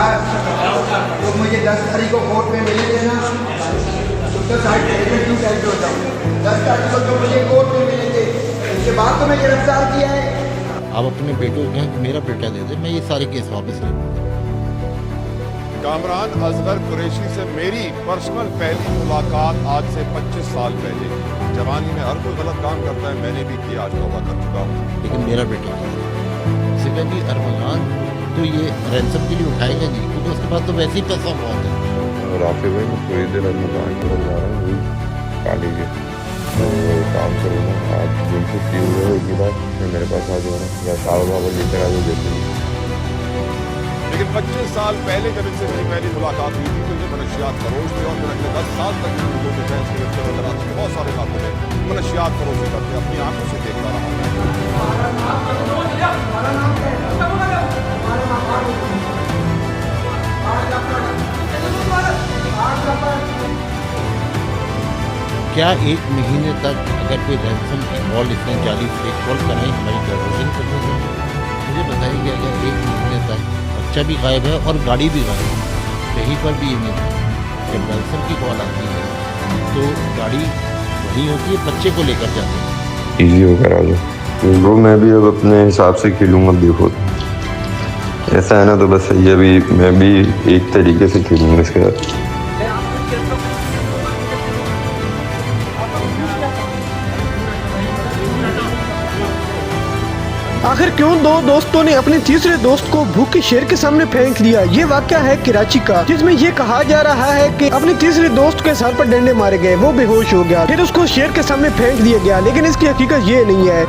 यार तो मुझे 10 तारीख को कोर्ट में मिले थे ना, तो 10 तारीख में क्यों कैसे होता हूँ? 10 तारीख को जो मुझे कोर्ट में मिले थे, उसके बाद तो मैं गिरफ्तार किया है। आप अपने बेटों को कहें कि मेरा बेटा दे दे, मैं ये सारे केस वापस ले लूँगा। कामरान असगर कुरैशी से मेरी पर्सनल पहली मुलाकात आज से 25 साल पहले। जवानी में हर कोई गलत काम करता है, मैंने भी किया, आज तौबा कर चुका हूँ। लेकिन मेरा बेटा दे दे। उसे कहा कि अरमान तो ये रैंसम के लिए उठाएगा नहीं, क्योंकि उसके पास तो वैसे ही पैसा बहुत है। राफी भाई, मैं थोड़ी देर अरमान की तरफ जा रहा हूँ, वही काली के तो काम करूँगा। आप दिन से फ्री हुए हो एक बार फिर मेरे पास आ जाओ या साल बाबा लेकर आ जाओ जैसे ही। लेकिन 25 साल पहले जब इनसे मेरी पहली मुलाकात हुई थी तो ये मनशियात फरोश थे और फिर अगले 10 साल तक लोगों के बहस के उत्तर नजर आते। बहुत सारे इलाकों में मनशियात फरोशी करते, अपनी आंखों से देखता रहा हूँ। क्या 1 महीने तक अगर कोई रैंसम कॉल इसने जाली फेक कॉल कराई हमारी डाइवर्जन करने से? मुझे बताइए कि अगर 1 महीने तक बच्चा भी गायब है और गाड़ी भी गायब है, कहीं पर भी ये नहीं है। जब रैंसम की कॉल आती है तो गाड़ी वहीं होती है, बच्चे को लेकर जाते हैं। ईजी होकर आ जाओ ब्रो, मैं भी अब अपने हिसाब से खेलूँगा। देखो ऐसा है ना, तो बस ये भी मैं भी एक तरीके से खेलूँगा इसके साथ। आखिर क्यों दो दोस्तों ने अपने तीसरे दोस्त को भूखे शेर के सामने फेंक दिया? ये वाकया है कराची का, जिसमें ये कहा जा रहा है कि अपने तीसरे दोस्त के सर पर डंडे मारे गए, वो बेहोश हो गया, फिर उसको शेर के सामने फेंक दिया गया। लेकिन इसकी हकीकत ये नहीं है।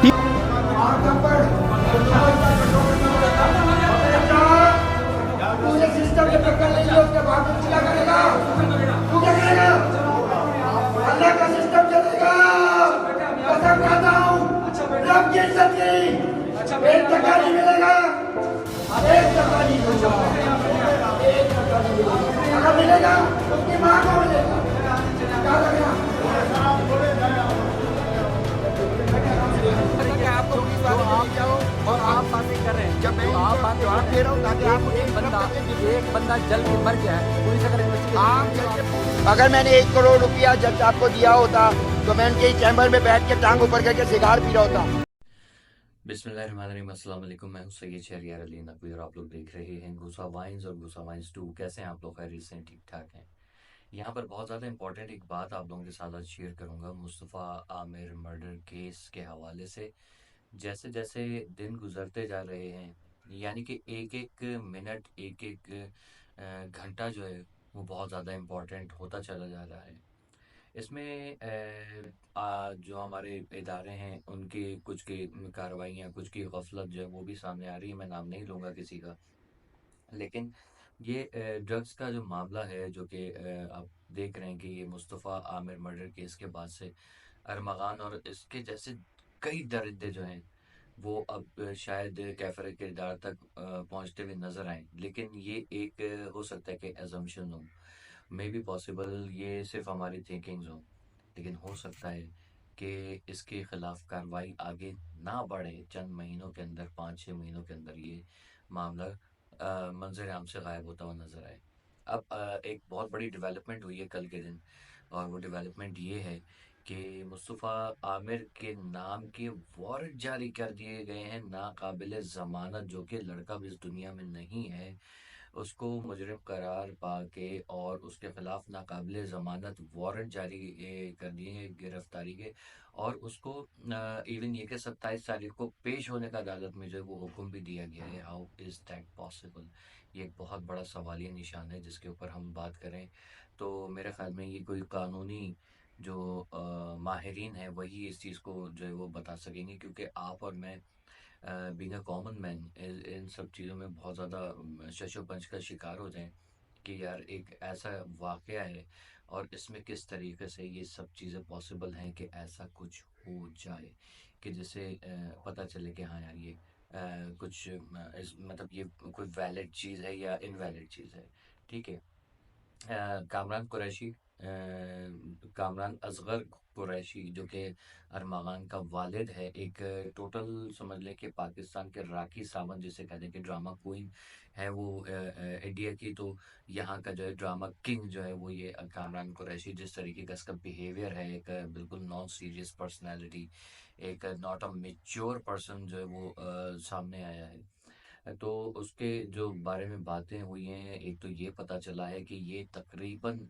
अल्लाह का सिस्टम चलेगा, कसम खाता हूँ, रब की इज्जत की। एक टका नहीं मिलेगा, एक टका नहीं मिलेगा, एक टका नहीं मिलेगा। अगर मिलेगा उसकी माँ को मिलेगा। क्या लगेगा? और आप बातें कर रहे हैं, जब आप बातें दे रहा हूँ ताकि आप एक बंदा जल के मर गया है, पुलिस अगर इन्वेस्टिगेशन। अगर मैंने 1 करोड़ रुपया जब साहब को दिया होता तो मैं उनके चैम्बर में बैठ के टांग ऊपर करके सिगार पी रहा होता। बिस्मिल्लाहिर्रहमानिर्रहीम, अस्सलाम वालेकुम। मैं हूं सैयद शहरियार अली नकवी और आप लोग देख रहे हैं गुस्सा वाइन्स और गुस्सा वाइन्स 2। कैसे हैं आप लोग? खैरियत से ठीक ठाक हैं? यहाँ पर बहुत ज़्यादा इंपॉर्टेंट एक बात आप लोगों के साथ आज शेयर करूंगा मुस्तफ़ा आमिर मर्डर केस के हवाले से। जैसे जैसे दिन गुजरते जा रहे हैं, यानी कि एक एक मिनट, एक एक घंटा जो है वो बहुत ज़्यादा इम्पोर्टेंट होता चला जा रहा है। इसमें जो हमारे इदारे हैं उनकी कुछ की कार्रवाइयाँ, कुछ की गफलत जो है वो भी सामने आ रही है। मैं नाम नहीं लूँगा किसी का, लेकिन ये ड्रग्स का जो मामला है जो कि आप देख रहे हैं कि ये मुस्तफ़ा आमिर मर्डर केस के बाद से अरमगान और इसके जैसे कई दरिंदे जो हैं वो अब शायद कैफर किरदार तक पहुंचते हुए नजर आए। लेकिन ये एक हो सकता है कि एजम्पशन हो, मे बी पॉसिबल ये सिर्फ हमारी थिंकिंग्स हो, लेकिन हो सकता है कि इसके खिलाफ कार्रवाई आगे ना बढ़े। चंद महीनों के अंदर, 5-6 महीनों के अंदर ये मामला मंजर आम से गायब होता हुआ नजर आए। अब एक बहुत बड़ी डेवलपमेंट हुई है कल के दिन, और वो डेवलपमेंट ये है कि मुस्तफ़ा आमिर के नाम के वारंट जारी कर दिए गए हैं नाकाबिल ज़मानत, जो कि लड़का भी इस दुनिया में नहीं है। उसको मुजरिम करार पाके और उसके खिलाफ नाकाबिल ज़मानत वारंट जारी कर दिए हैं गिरफ्तारी के। और उसको इवन ये कि 27 तारीख को पेश होने का अदालत में जो है वो हुक्म भी दिया गया है। How is that possible? ये एक बहुत बड़ा सवालिया निशान है जिसके ऊपर हम बात करें तो मेरे ख्याल में ये कोई कानूनी जो माहिरीन है वही इस चीज़ को जो है वो बता सकेंगे, क्योंकि आप और मैं being a common man in सब चीज़ों में बहुत ज़्यादा शशोपंच का शिकार हो जाएं कि यार एक ऐसा वाक़या है और इसमें किस तरीके से ये सब चीज़ें पॉसिबल हैं कि ऐसा कुछ हो जाए कि जिससे पता चले कि हाँ यार ये कुछ इस मतलब ये कोई वैलिड चीज़ है या इनवैलिड चीज़ है। ठीक है। कामरान कुरैशी कामरान असगर कुरैशी जो कि अरमागान का वालिद है, एक टोटल समझ लें कि पाकिस्तान के राखी सावंत जिसे कहते हैं कि ड्रामा क्वीन है वो इंडिया की। तो यहाँ का जो है ड्रामा किंग जो है वो ये कामरान कुरैशी, जिस तरीके का इसका बिहेवियर है, एक बिल्कुल नॉन सीरियस पर्सनैलिटी, एक नॉट अ मेच्योर पर्सन जो है वो सामने आया है। तो उसके जो बारे में बातें हुई हैं, एक तो ये पता चला है कि ये तकरीबन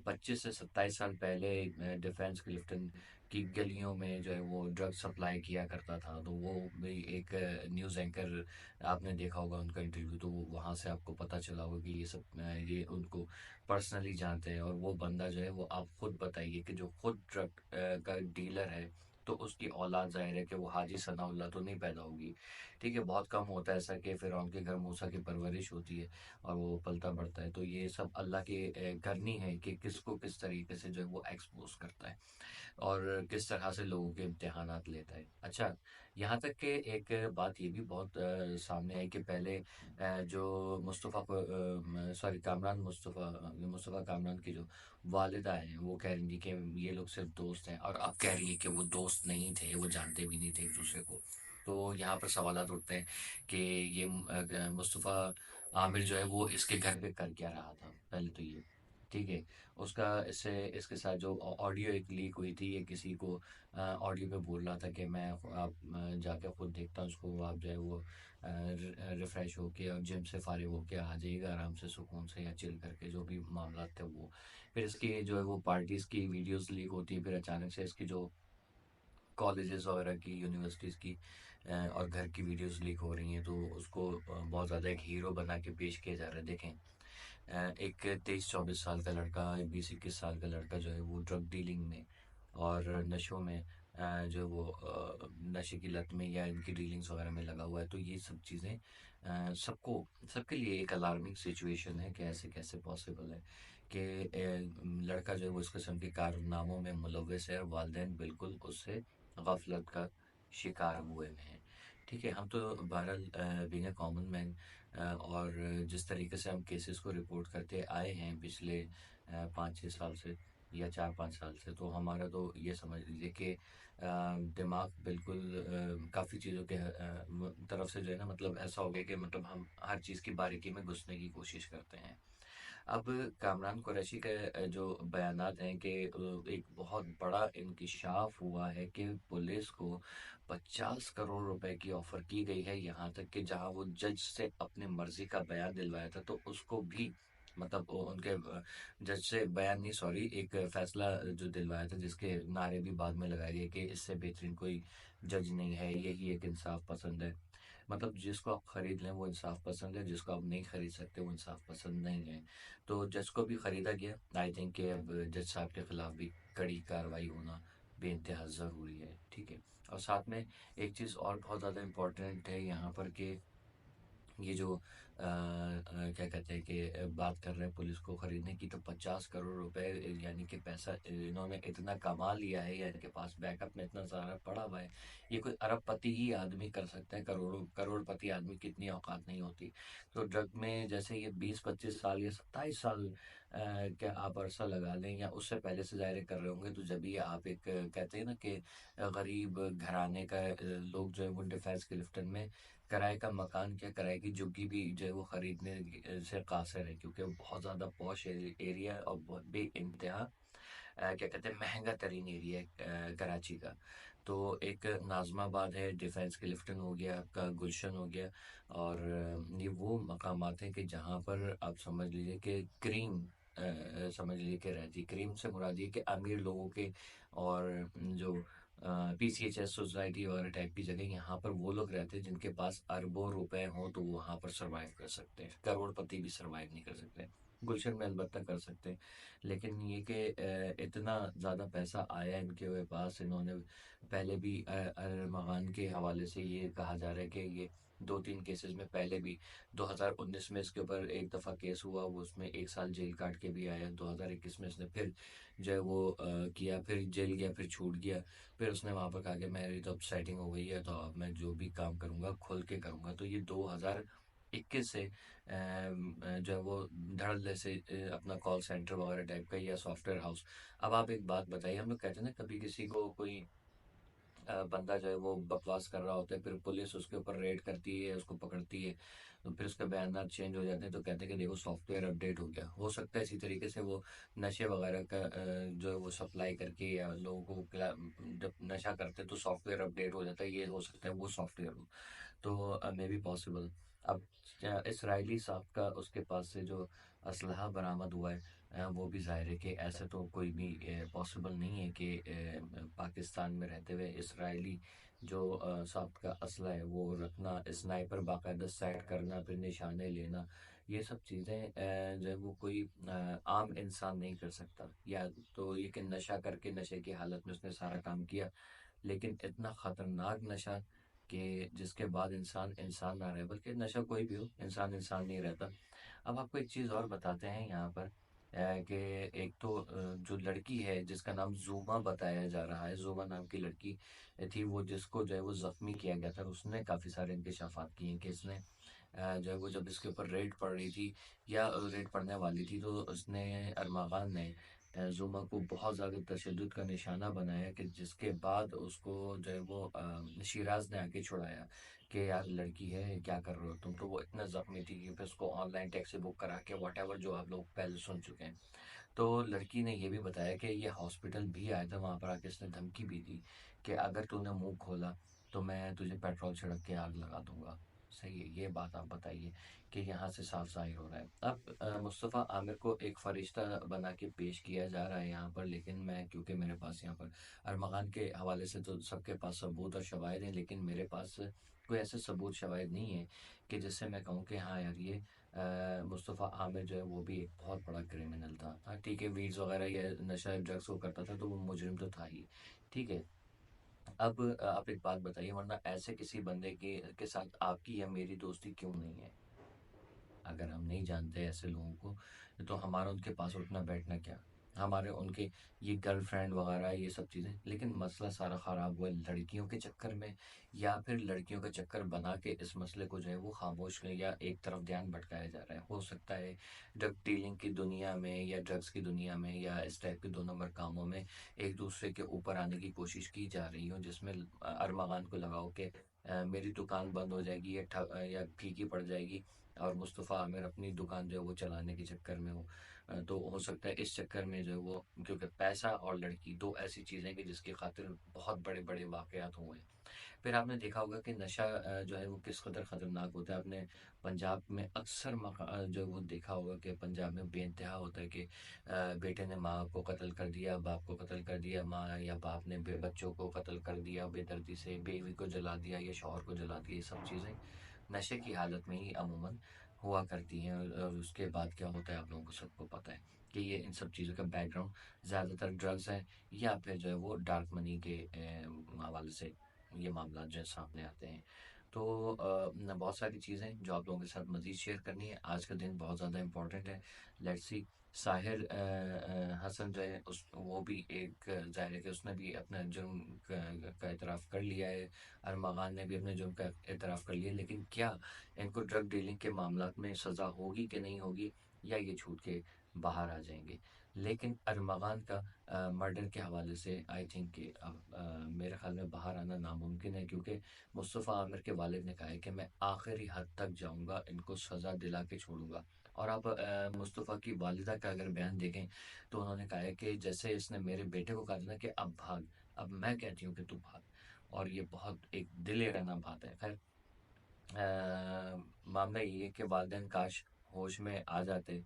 25 से 27 साल पहले डिफेंस क्लिफ्टन की गलियों में जो है वो ड्रग सप्लाई किया करता था। तो वो भी एक न्यूज़ एंकर, आपने देखा होगा उनका इंटरव्यू, तो वहाँ से आपको पता चला होगा कि ये सब ये उनको पर्सनली जानते हैं। और वो बंदा जो है वो, आप खुद बताइए कि जो खुद ड्रग का डीलर है, तो उसकी औलाद जाहिर है कि वो हाजी सनाउल्लाह तो नहीं पैदा होगी। ठीक है, बहुत कम होता है ऐसा कि फ़िरौन के घर मूसा की परवरिश होती है और वो पलता बढ़ता है। तो ये सब अल्लाह की करनी है कि किसको किस तरीके से जो है वो एक्सपोज़ करता है और किस तरह से लोगों के इम्तिहानात लेता है। अच्छा, यहाँ तक कि एक बात ये भी बहुत सामने आई कि पहले जो मुस्तफ़ा को सॉरी कामरान मुस्तफ़ा कामरान की जो वालिदा हैं, वो कह रही थी कि ये लोग सिर्फ़ दोस्त हैं, और अब कह रही है कि वो दोस्त नहीं थे, वो जानते भी नहीं थे एक-दूसरे को। तो यहाँ पर सवालात उठते हैं कि ये मुस्तफ़ा आमिर जो है वो इसके घर पे कर क्या रहा था, पहले तो ये, ठीक है। उसका इससे इसके साथ जो ऑडियो एक लीक हुई थी, ये किसी को ऑडियो पे बोल रहा था कि मैं आप जाके खुद देखता हूँ उसको, आप जो है वो रिफ़्रेश होके और जिम से फारिग होके आ जाइएगा आराम से, सुकून से, या चिल करके, जो भी मामला थे वो। फिर इसकी जो है वो पार्टीज़ की वीडियोज़ लीक होती है, फिर अचानक से इसकी जो कॉलेजेस वगैरह की, यूनिवर्सिटीज़ की और घर की वीडियोज़ लीक हो रही हैं, तो उसको बहुत ज़्यादा एक हीरो बना के पेश किया जा रहा है। देखें, एक 23-24 साल का लड़का, 20-21 साल का लड़का जो है वो ड्रग डीलिंग में और नशों में जो वो नशे की लत में या इनकी डीलिंग्स वगैरह में लगा हुआ है। तो ये सब चीज़ें सबको सबके लिए एक अलार्मिंग सिचुएशन है कि ऐसे कैसे पॉसिबल है कि लड़का जो है वो इस किस्म के कारनामों में मुलव्वस है और वालिदैन बिल्कुल उससे गफलत का शिकार हुए हुए हैं। ठीक है, हम तो बहरहाल बीइंग अ कॉमन मैन और जिस तरीके से हम केसेस को रिपोर्ट करते आए हैं पिछले 5-6 साल से या 4-5 साल से, तो हमारा तो ये समझ लीजिए कि दिमाग बिल्कुल काफ़ी चीज़ों के तरफ से जो है ना, मतलब ऐसा हो गया कि मतलब हम हर चीज़ की बारीकी में घुसने की कोशिश करते हैं। अब कामरान कुरैशी के जो बयानात हैं कि एक बहुत बड़ा इंकिशाफ हुआ है कि पुलिस को 50 करोड़ रुपए की ऑफर की गई है, यहाँ तक कि जहाँ वो जज से अपने मर्जी का बयान दिलवाया था, तो उसको भी मतलब उनके जज से बयान नहीं, सॉरी, एक फैसला जो दिलवाया था, जिसके नारे भी बाद में लगाए गए कि इससे बेहतरीन कोई जज नहीं है, यही एक इंसाफ पसंद है। मतलब जिसको आप खरीद लें वो इंसाफ पसंद है, जिसको आप नहीं खरीद सकते वो इंसाफ पसंद नहीं है। तो जज को भी खरीदा गया। आई थिंक कि अब जज साहब के खिलाफ भी कड़ी कार्रवाई होना बेइंतहा ज़रूरी है, ठीक है। और साथ में एक चीज़ और बहुत ज़्यादा इम्पोर्टेंट है यहाँ पर कि ये जो क्या कहते हैं कि बात कर रहे हैं पुलिस को खरीदने की, तो 50 करोड़ रुपए, यानी कि पैसा इन्होंने इतना कमा लिया है या इनके पास बैकअप में इतना सारा पड़ा हुआ है। ये कोई अरबपति ही आदमी कर सकता है, करोड़पति आदमी की इतनी औकात नहीं होती। तो ड्रग में जैसे ये 20-25 साल या 27 साल क्या आप अरसा लगा लें, या उससे पहले से ज़ाहिर कर रहे होंगे, तो जब भी आप एक कहते हैं ना कि गरीब घराने का लोग जो है वो डिफेंस क्लिफ्टन में किराए का मकान, क्या किराए की झुग्गी भी जो है वो खरीदने से कासिर है, क्योंकि वो बहुत ज़्यादा पॉश एरिया है और बहुत बेइंतहा क्या कहते हैं महंगा तरीन एरिया है कराची का। तो एक नाज़माबाद है, डिफेंस क्लिफ्टन हो गया, आपका गुलशन हो गया, और ये वो मकामात हैं कि जहाँ पर आप समझ लीजिए कि क्रीम समझ लीजिए कि रहती। क्रीम से मुराद ये कि अमीर लोगों के और जो पीसीएचएस सोसाइटी वगैरह टाइप की जगह, यहाँ पर वो लोग रहते हैं जिनके पास अरबों रुपए हों, तो वो वहाँ पर सरवाइव कर सकते हैं। करोड़पति भी सरवाइव नहीं कर सकते। गुलशन में अलबत्ता कर सकते हैं, लेकिन ये कि इतना ज़्यादा पैसा आया इनके पास, इन्होंने पहले भी अरमगान के हवाले से ये कहा जा रहा है कि ये 2-3 केसेस में पहले भी 2019 में इसके ऊपर एक दफ़ा केस हुआ, वो उसमें 1 साल जेल काट के भी आया। 2021 में इसने फिर जो है वो किया, फिर जेल गया, फिर छूट गया। फिर उसने वहाँ पर कहा कि मेरी तो अब सेटिंग हो गई है, तो अब मैं जो भी काम करूँगा खुल के करूँगा। तो ये 21 से जो है वो धड़ल्ले से अपना कॉल सेंटर वगैरह टाइप का या सॉफ्टवेयर हाउस। अब आप एक बात बताइए, हम लोग कहते हैं ना कभी किसी को कोई बंदा जो है वो बकवास कर रहा होता है, फिर पुलिस उसके ऊपर रेड करती है, उसको पकड़ती है, तो फिर उसके बयान चेंज हो जाते हैं, तो कहते हैं कि देखो सॉफ्टवेयर अपडेट हो गया। हो सकता है इसी तरीके से वो नशे वगैरह का जो है वो सप्लाई करके या लोगों को जब नशा करते हैं तो सॉफ्टवेयर अपडेट हो जाता है, ये हो सकता है वो सॉफ्टवेयर हो। तो मे बी पॉसिबल। अब इसराइली साहब का उसके पास से जो असलहा बरामद हुआ है, वो भी ज़ाहिर है कि ऐसे तो कोई भी पॉसिबल नहीं है कि पाकिस्तान में रहते हुए इसराइली जो साहब का असला है वो रखना, स्नाइपर बाकायदा सेट करना, फिर निशाने लेना, ये सब चीज़ें जो है वो कोई आम इंसान नहीं कर सकता। या तो ये कि नशा करके नशे की हालत में उसने सारा काम किया, लेकिन इतना ख़तरनाक नशा कि जिसके बाद इंसान इंसान ना रहे, बल्कि नशा कोई भी हो, इंसान इंसान नहीं रहता। अब आपको एक चीज़ और बताते हैं यहाँ पर कि एक तो जो लड़की है जिसका नाम ज़ुमा बताया जा रहा है, ज़ुमा नाम की लड़की थी वो, जिसको जो है वो ज़ख्मी किया गया था, उसने काफ़ी सारे इंकशाफात किए हैं कि इसने जो है वो जब इसके ऊपर रेड पड़ रही थी या रेड पड़ने वाली थी, तो उसने अरमागान ने ज़ुमा को बहुत ज़्यादा तशद्दुद का निशाना बनाया, कि जिसके बाद उसको जो है वो शिराज ने आके छुड़ाया कि यार लड़की है, क्या कर रहे हो तुम। तो वो इतना ज़ख्मी थी कि फिर उसको ऑनलाइन टैक्सी बुक करा के वॉटेवर जो आप लोग पहले सुन चुके हैं। तो लड़की ने ये भी बताया कि ये हॉस्पिटल भी आया था, वहाँ पर आके इसने धमकी भी दी कि अगर तूने मुंह खोला तो मैं तुझे पेट्रोल छिड़क के आग लगा दूंगा। सही है, ये बात आप बताइए कि यहाँ से साफ ज़ाहिर हो रहा है। अब मुस्तफ़ा आमिर को एक फरिश्ता बना के पेश किया जा रहा है यहाँ पर, लेकिन मैं, क्योंकि मेरे पास यहाँ पर अरमगान के हवाले से तो सबके पास सबूत और शवाहिद हैं, लेकिन मेरे पास कोई ऐसे सबूत शवाहिद नहीं है कि जिससे मैं कहूँ कि हाँ यार ये मुस्तफ़ा आमिर जो है वो भी एक बहुत बड़ा क्रिमिनल था। हाँ ठीक है, वीड्स वगैरह या नशा ड्रग्स वो करता था तो वो मुजरिम तो था ही। ठीक है। अब आप एक बात बताइए, वरना ऐसे किसी बंदे के साथ आपकी या मेरी दोस्ती क्यों नहीं है? अगर हम नहीं जानते ऐसे लोगों को, तो हमारा उनके पास उठना बैठना क्या, हमारे उनके ये गर्लफ्रेंड वगैरह ये सब चीज़ें। लेकिन मसला सारा ख़राब हुआ है लड़कियों के चक्कर में, या फिर लड़कियों का चक्कर बना के इस मसले को जो है वो खामोश या एक तरफ ध्यान भटकाया जा रहा है। हो सकता है ड्रग डीलिंग की दुनिया में या ड्रग्स की दुनिया में या इस टाइप के 2 नंबर कामों में एक दूसरे के ऊपर आने की कोशिश की जा रही हो, जिसमें अरमागान को लगाओ कि मेरी दुकान बंद हो जाएगी या फीकी पड़ जाएगी, और मुस्तफ़ा आमिर अपनी दुकान जो है वो चलाने के चक्कर में हो। तो हो सकता है इस चक्कर में जो है वो, क्योंकि पैसा और लड़की दो ऐसी चीज़ें कि जिसकी खातिर बहुत बड़े बड़े वाक़यात हुए हैं। फिर आपने देखा होगा कि नशा जो है वो किस कदर ख़तरनाक होता है। आपने पंजाब में अक्सर जो है वो देखा होगा कि पंजाब में बेइंतहा होता है कि बेटे ने माँ को कत्ल कर दिया, बाप को कत्ल कर दिया, माँ या बाप ने बच्चों को कत्ल कर दिया बेदर्दी से, बीवी को जला दिया या शौहर को जला दिया। ये सब चीज़ें नशे की हालत में ही अमूमन हुआ करती हैं, और उसके बाद क्या होता है आप लोगों को सबको पता है कि ये इन सब चीज़ों का बैकग्राउंड ज़्यादातर ड्रग्स है, या फिर जो है वो डार्क मनी के हवाले से ये मामला जो है सामने आते हैं। तो बहुत सारी चीज़ें जो आप लोगों के साथ मज़ीद शेयर करनी है। आज का दिन बहुत ज़्यादा इम्पोर्टेंट है। लेट्स सी, साहिर हसन जो है उस वो भी एक ज़ाहिर है कि उसने भी अपना जुर्म का एतराफ़ कर लिया है। अरमागान ने भी अपने जुर्म का एतराफ़ कर लिया है, लेकिन क्या इनको ड्रग डीलिंग के मामलात में सज़ा होगी कि नहीं होगी, या ये छूट के बाहर आ जाएँगे? लेकिन अरमागान का मर्डर के हवाले से आई थिंक कि अब मेरे ख़्याल में बाहर आना नामुमकिन है, क्योंकि मुस्तफ़ा आमिर के वालिद ने कहा है कि मैं आखिरी हद तक जाऊँगा, इनको सज़ा दिला के छोड़ूँगा। और आप मुस्तफ़ा की वालिदा का अगर बयान देखें, तो उन्होंने कहा है कि जैसे इसने मेरे बेटे को कहा था ना कि अब भाग, अब मैं कहती हूँ कि तू भाग। और ये बहुत एक दिलेरना बात है। खैर, मामला ये है कि वालिदैन काश होश में आ जाते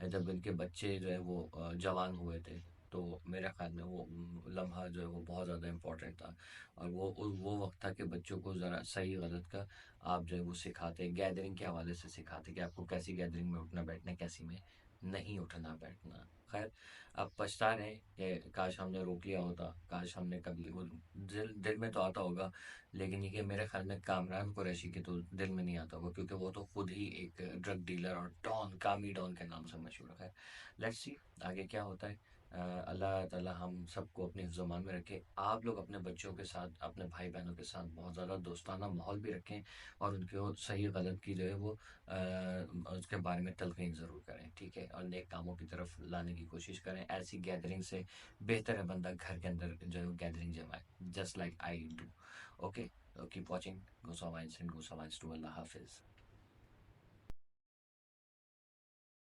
जब इनके बच्चे जो है वो जवान हुए थे। तो मेरे ख़्याल में वो लम्हा जो है वो बहुत ज़्यादा इम्पोर्टेंट था, और वो वक़्त था कि बच्चों को ज़रा सही गलत का आप जो है वो सिखाते, गैदरिंग के हवाले से सिखाते कि आपको कैसी गैदरिंग में उठना बैठना है, कैसी में नहीं उठना बैठना। खैर, अब पछता रहे कि काश हमने रोक लिया होता, काश हमने कभी वो दिल दिल में तो आता होगा, लेकिन ये मेरे ख्याल में कामरान कुरैशी के तो दिल में नहीं आता होगा, क्योंकि वो तो खुद ही एक ड्रग डीलर और डॉन, कामी डॉन के नाम से मशहूर है। लेट्स सी आगे क्या होता है। अल्लाह ताला हम सबको अपने हिफ्ज़-ओ-मान में रखे। आप लोग अपने बच्चों के साथ, अपने भाई-बहनों के साथ बहुत ज़्यादा दोस्ताना माहौल भी रखें और उनको सही-गलत की जो है वो उसके बारे में तलक़ीन ज़रूर करें, ठीक है? और नेक कामों की तरफ लाने की कोशिश करें। ऐसी गैदरिंग से बेहतर है बंदा घर के अंदर जो है वो गैदरिंग जमाए, just like I do. Okay, keep watching गोसा वाइन्स एंड गोसा वाइन्स 2। अल्लाह हाफ़िज़।